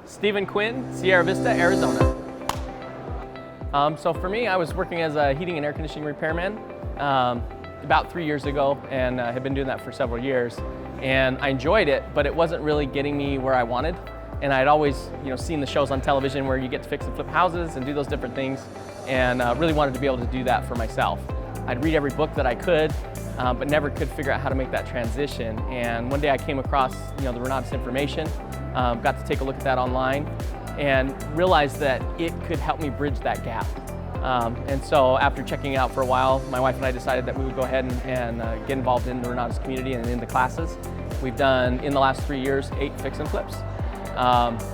Stephen Quinn, Sierra Vista, Arizona. So for me, I was working as a heating and air conditioning repairman about 3 years ago, and had been doing that for several years. And I enjoyed it, but it wasn't really getting me where I wanted. And I'd always, seen the shows on television where you get to fix and flip houses and do those different things, and really wanted to be able to do that for myself. I'd read every book that I could, but never could figure out how to make that transition. And one day I came across, the Renatus information, got to take a look at that online, and realized that it could help me bridge that gap. And so after checking it out for a while, my wife and I decided that we would go ahead and get involved in the Renatus community and in the classes. We've done, in the last 3 years, 8 fix and flips.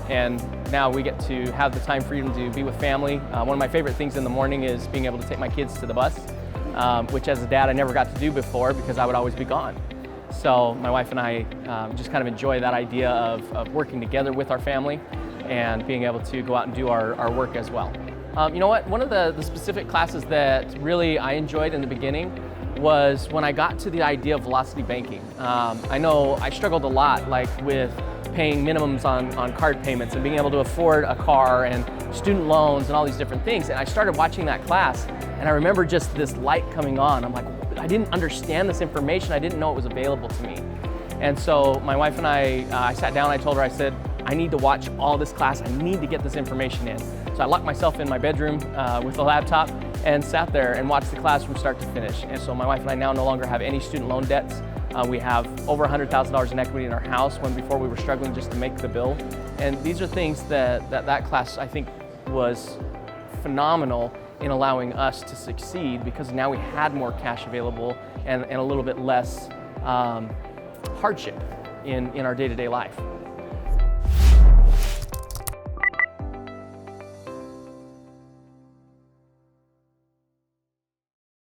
And now we get to have the time freedom to be with family. One of my favorite things in the morning is being able to take my kids to the bus, which as a dad I never got to do before because I would always be gone. So my wife and I just kind of enjoy that idea of working together with our family and being able to go out and do our work as well. You know what? One of the specific classes that really I enjoyed in the beginning was when I got to the idea of velocity banking. I know I struggled a lot with paying minimums on card payments and being able to afford a car and student loans and all these different things. And I started watching that class, and I remember just this light coming on. I'm like, I didn't understand this information. I didn't know it was available to me. And so my wife and I sat down, I told her, I said, I need to watch all this class. I need to get this information in. So I locked myself in my bedroom with a laptop and sat there and watched the class from start to finish. And so my wife and I now no longer have any student loan debts. We have over $100,000 in equity in our house when before we were struggling just to make the bill. And these are things that class I think was phenomenal in allowing us to succeed, because now we had more cash available and a little bit less hardship in our day-to-day life.